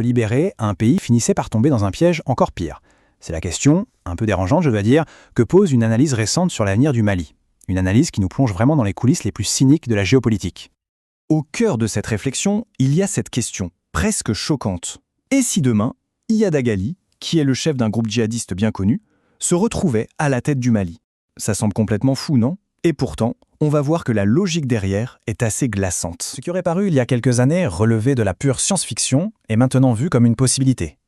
libérer, un pays finissait par tomber dans un piège encore pire. C'est la question, un peu dérangeante je dois dire, que pose une analyse récente sur l'avenir du Mali. Une analyse qui nous plonge vraiment dans les coulisses les plus cyniques de la géopolitique. Au cœur de cette réflexion, il y a cette question, presque choquante. Et si demain, Iyad Agali, qui est le chef d'un groupe djihadiste bien connu, se retrouvait à la tête du Mali? Ça semble complètement fou, non? Et pourtant, on va voir que la logique derrière est assez glaçante. Ce qui aurait paru il y a quelques années relever de la pure science-fiction est maintenant vu comme une possibilité.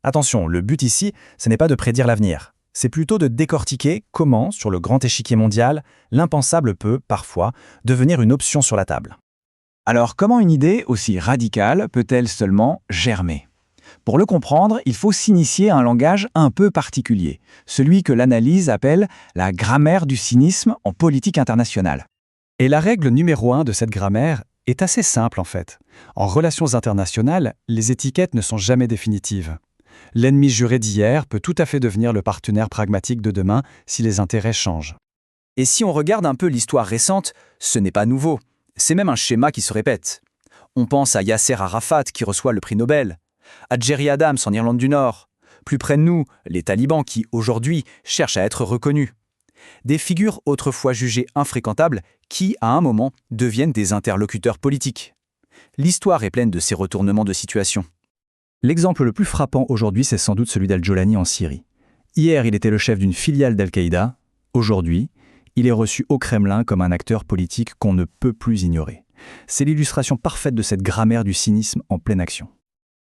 Attention, le but ici, ce n'est pas de prédire l'avenir. C'est plutôt de décortiquer comment, sur le grand échiquier mondial, l'impensable peut, parfois, devenir une option sur la table. Alors, comment une idée aussi radicale peut-elle seulement germer? Pour le comprendre, il faut s'initier à un langage un peu particulier, celui que l'analyse appelle la grammaire du cynisme en politique internationale. Et la règle numéro 1 de cette grammaire est assez simple en fait. En relations internationales, les étiquettes ne sont jamais définitives. L'ennemi juré d'hier peut tout à fait devenir le partenaire pragmatique de demain si les intérêts changent. Et si on regarde un peu l'histoire récente, ce n'est pas nouveau. C'est même un schéma qui se répète. On pense à Yasser Arafat qui reçoit le prix Nobel, à Gerry Adams en Irlande du Nord, plus près de nous, les talibans qui, aujourd'hui, cherchent à être reconnus. Des figures autrefois jugées infréquentables qui, à un moment, deviennent des interlocuteurs politiques. L'histoire est pleine de ces retournements de situation. L'exemple le plus frappant aujourd'hui, c'est sans doute celui d'Al-Jolani en Syrie. Hier, il était le chef d'une filiale d'Al-Qaïda. Aujourd'hui, il est reçu au Kremlin comme un acteur politique qu'on ne peut plus ignorer. C'est l'illustration parfaite de cette grammaire du cynisme en pleine action.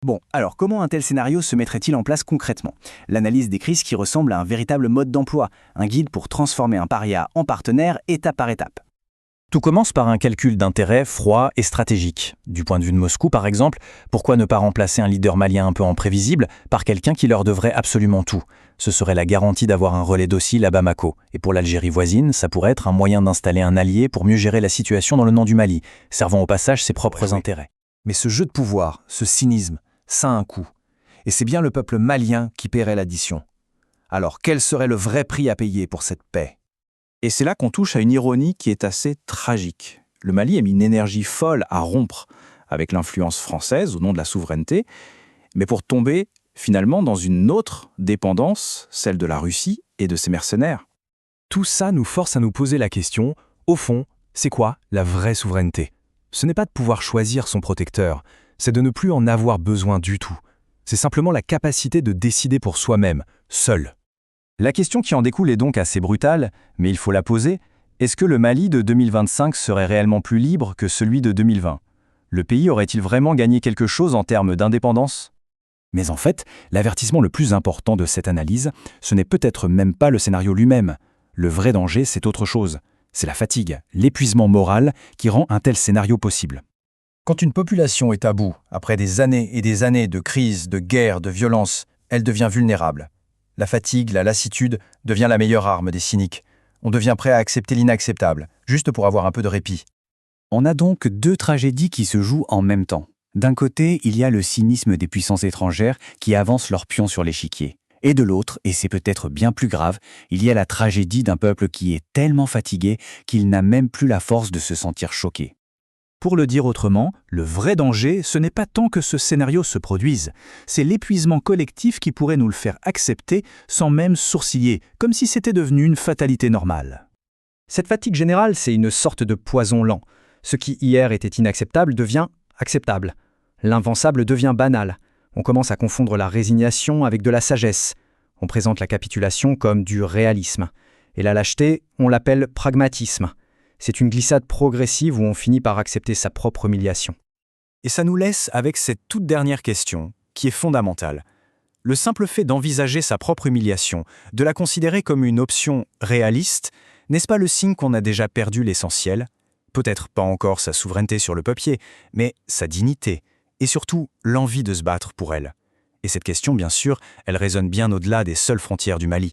Bon, alors comment un tel scénario se mettrait-il en place concrètement? L'analyse des crises qui ressemble à un véritable mode d'emploi, un guide pour transformer un paria en partenaire étape par étape. Tout commence par un calcul d'intérêt froid et stratégique. Du point de vue de Moscou, par exemple, pourquoi ne pas remplacer un leader malien un peu imprévisible par quelqu'un qui leur devrait absolument tout? Ce serait la garantie d'avoir un relais docile à Bamako. Et pour l'Algérie voisine, ça pourrait être un moyen d'installer un allié pour mieux gérer la situation dans le nord du Mali, servant au passage ses propres intérêts. Mais ce jeu de pouvoir, ce cynisme, ça a un coût. Et c'est bien le peuple malien qui paierait l'addition. Alors, quel serait le vrai prix à payer pour cette paix? Et c'est là qu'on touche à une ironie qui est assez tragique. Le Mali a mis une énergie folle à rompre avec l'influence française au nom de la souveraineté, mais pour tomber finalement dans une autre dépendance, celle de la Russie et de ses mercenaires. Tout ça nous force à nous poser la question, au fond, c'est quoi la vraie souveraineté? Ce n'est pas de pouvoir choisir son protecteur, c'est de ne plus en avoir besoin du tout. C'est simplement la capacité de décider pour soi-même, seul. La question qui en découle est donc assez brutale, mais il faut la poser. Est-ce que le Mali de 2025 serait réellement plus libre que celui de 2020? Le pays aurait-il vraiment gagné quelque chose en termes d'indépendance? Mais en fait, l'avertissement le plus important de cette analyse, ce n'est peut-être même pas le scénario lui-même. Le vrai danger, c'est autre chose. C'est la fatigue, l'épuisement moral qui rend un tel scénario possible. Quand une population est à bout, après des années et des années de crise, de guerre, de violence, elle devient vulnérable. La fatigue, la lassitude devient la meilleure arme des cyniques. On devient prêt à accepter l'inacceptable, juste pour avoir un peu de répit. On a donc deux tragédies qui se jouent en même temps. D'un côté, il y a le cynisme des puissances étrangères qui avancent leurs pions sur l'échiquier. Et de l'autre, et c'est peut-être bien plus grave, il y a la tragédie d'un peuple qui est tellement fatigué qu'il n'a même plus la force de se sentir choqué. Pour le dire autrement, le vrai danger, ce n'est pas tant que ce scénario se produise, c'est l'épuisement collectif qui pourrait nous le faire accepter sans même sourciller, comme si c'était devenu une fatalité normale. Cette fatigue générale, c'est une sorte de poison lent. Ce qui hier était inacceptable devient acceptable. L'impensable devient banal. On commence à confondre la résignation avec de la sagesse. On présente la capitulation comme du réalisme. Et la lâcheté, on l'appelle pragmatisme. C'est une glissade progressive où on finit par accepter sa propre humiliation. Et ça nous laisse avec cette toute dernière question, qui est fondamentale. Le simple fait d'envisager sa propre humiliation, de la considérer comme une option réaliste, n'est-ce pas le signe qu'on a déjà perdu l'essentiel? Peut-être pas encore sa souveraineté sur le papier, mais sa dignité, et surtout l'envie de se battre pour elle. Et cette question, bien sûr, elle résonne bien au-delà des seules frontières du Mali.